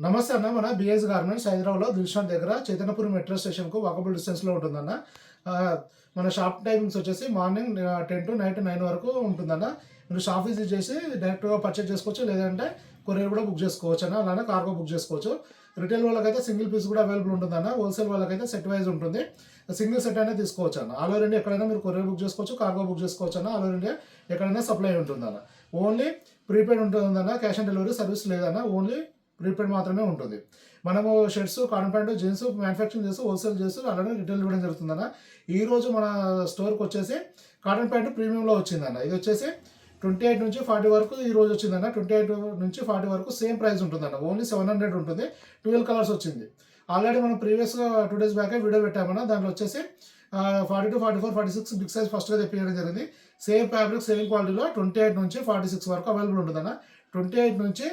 నమస్తే అన్న. మన బిఎస్ గార్మెంట్స్ హైదరాబాద్లో దిల్షాద్ దగ్గర చైతన్యపురం మెట్రో స్టేషన్కు వాకబుల్ డిస్టెన్స్లో ఉంటుందన్న. మన షాప్ టైమింగ్స్ వచ్చేసి మార్నింగ్ 10 to నైట్ 9 వరకు ఉంటుందన్న. మీరు షాప్ విజిట్ చేసి డైరెక్ట్గా పర్చేజ్ చేసుకోవచ్చు, లేదంటే కొరియర్ కూడా బుక్ చేసుకోవచ్చు అన్న. అలానే కార్గో బుక్ చేసుకోవచ్చు. రిటైల్ వాళ్ళకైతే సింగిల్ పీస్ కూడా అవైలబుల్ ఉంటుందన్న. హోల్సేల్ వాళ్ళకైతే సెట్ వైజ్ ఉంటుంది. సింగిల్ సెట్ అనేది తీసుకోవచ్చు అన్న. ఆల్ ఓవర్ ఇండియా ఎక్కడైనా మీరు కొరియర్ బుక్ చేసుకోవచ్చు, కార్గో బుక్ చేసుకోవచ్చు అన్న. ఆల్ ఓవర్ ఇండియా ఎక్కడైనా సప్లై ఉంటుందన్న. ఓన్లీ ప్రీపెయిడ్ ఉంటుందన్న. క్యాష్ ఆన్ డెలివరీ సర్వీస్ లేదన్న. ఓన్లీ ప్రీపెయిడ్ మాత్రమే ఉంటుంది. మనము shirts, cotton pant, jeans manufacturing చేస్తూ హోల్సేల్ చేస్తూ అలానే రిటైల్ ఇవ్వడం జరుగుతుందన్న. ఈరోజు మన స్టోర్కి వచ్చేసి కాటన్ ప్యాంటు ప్రీమియంలో వచ్చిందన్న. ఇది వచ్చేసి 28 నుంచి 40 వరకు ఈరోజు వచ్చిందన్న. 28 నుంచి 40 వరకు సేమ్ ప్రైస్ ఉంటుందన్న. ఓన్లీ 700 ఉంటుంది. 12 కలర్స్ వచ్చింది. ఆల్రెడీ మనం ప్రీవియస్గా 2 days బ్యాకే వీడియో పెట్టామన్నా. దాంట్లో వచ్చేసి 42, 44, 46 బిగ్ సైజ్ ఫస్ట్గా తెప్పించడం జరిగింది. సేమ్ ఫ్యాబ్రిక్, సేమ్ క్వాలిటీలో 28 నుంచి 46 వరకు అవైలబుల్ ఉంటుందన్న. 28 నుంచి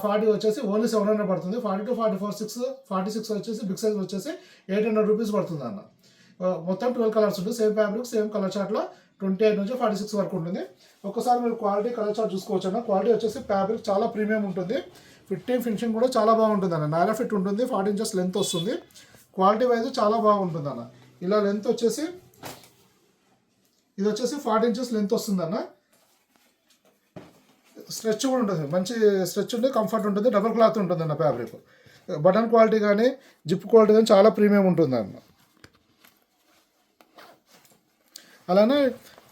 40 వచ్చేసి ఓన్లీ 700 పడుతుంది. 42, 44, 46 వచ్చేసి బిగ్ సైజ్ వచ్చేసి 800 రూపీస్ పడుతుంది అన్న. మొత్తం 12 కలర్స్ ఉంటుంది. సేమ్ ఫ్యాబ్రిక్, సేమ్ కలర్ చార్ట్లో 28 నుంచి 46 వరకు ఉంటుంది. ఒక్కసారి మీరు క్వాలిటీ, కలర్ చార్ట్ చూసుకోవచ్చు అన్న. క్వాలిటీ వచ్చేసి ఫ్యాబ్రిక్ చాలా ప్రీమియం ఉంటుంది. ఫినిషింగ్ కూడా చాలా బాగుంటుంది అన్న. నారా ఫిట్ ఉంటుంది. 40 inches లెంత్ వస్తుంది. క్వాలిటీ వైజ్ చాలా బాగుంటుంది అన్న. ఇలా లెంత్ వచ్చేసి ఇది వచ్చేసి 40 inches లెంత్ వస్తుంది అన్న. స్ట్రెచ్ కూడా ఉంటుంది. మంచి స్ట్రెచ్ ఉంటుంది, కంఫర్ట్ ఉంటుంది. డబుల్ క్లాత్ ఉంటుంది అన్న. ఫ్యాబ్రిక్ బటన్ క్వాలిటీ కానీ జిప్ క్వాలిటీ కానీ చాలా ప్రీమియం ఉంటుంది అన్న. అలానే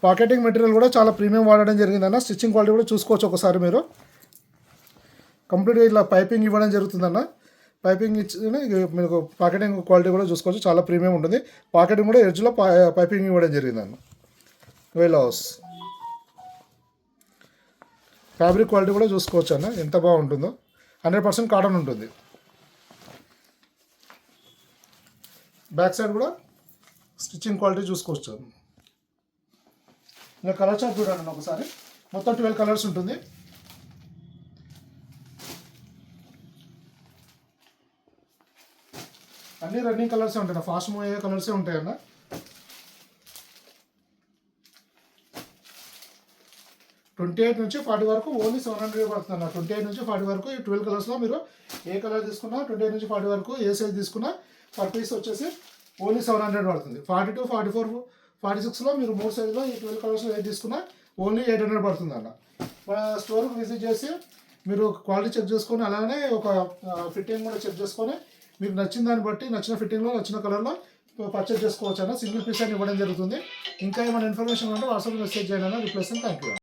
పాకెటింగ్ మెటీరియల్ కూడా చాలా ప్రీమియం వాడడం జరిగిందన్న. స్టిచ్చింగ్ క్వాలిటీ కూడా చూసుకోవచ్చు ఒకసారి మీరు. కంప్లీట్గా ఇట్లా పైపింగ్ ఇవ్వడం జరుగుతుందన్న. పైపింగ్ ఇచ్చి మీకు పాకెటింగ్ క్వాలిటీ కూడా చూసుకోవచ్చు. చాలా ప్రీమియం ఉంటుంది. పాకెటింగ్ కూడా ఎడ్జ్లో పైపింగ్ ఇవ్వడం జరిగిందన్న. వెల్ హౌస్ ఫ్యాబ్రిక్ క్వాలిటీ కూడా చూసుకోవచ్చు అన్న. ఎంత బాగుంటుందో. 100% కాటన్ ఉంటుంది. బ్యాక్ సైడ్ కూడా స్టిచ్చింగ్ క్వాలిటీ చూసుకోవచ్చు. ఇంకా కలర్ చార్ట్ చూడండి ఒకసారి. మొత్తం 12 కలర్స్ ఉంటుంది. అన్ని రన్నింగ్ కలర్సే ఉంటాయి. ఫాస్ట్ మూవ్ అయ్యే కలర్సే ఉంటాయన్న. ట్వంటీ 28 నుంచి 40 వరకు ఓన్లీ 700 పడుతుంది అన్న. 28 నుంచి 40 వరకు ఈ 12 కలర్స్లో మీరు ఏ కలర్ తీసుకున్నా, 28 నుంచి 40 వరకు ఏ సైజ్ తీసుకున్నా పర్ పీస్ వచ్చేసి ఓన్లీ 700 పడుతుంది. 42, 44, 46లో మీరు 3 సైజులో ఈ 12 కలర్స్లో ఏది తీసుకున్నా ఓన్లీ 800 పడుతుంది అన్న. మన స్టోర్కి విజిట్ చేసి మీరు క్వాలిటీ చెక్ చేసుకొని, అలానే ఒక ఫిట్టింగ్ కూడా చెక్ చేసుకొని మీకు నచ్చిన దాన్ని బట్టి, నచ్చిన ఫిట్టింగ్లో, నచ్చిన కలర్లో పర్చేజ్ చేసుకోవచ్చు అన్న. సింగిల్ పీస్ అని ఇవ్వడం జరుగుతుంది. ఇంకా ఏమైనా ఇన్ఫర్మేషన్ ఉంటే వాట్సాప్లో మెసేజ్ చేయండి అన్న. రిప్లేస్. Thank you.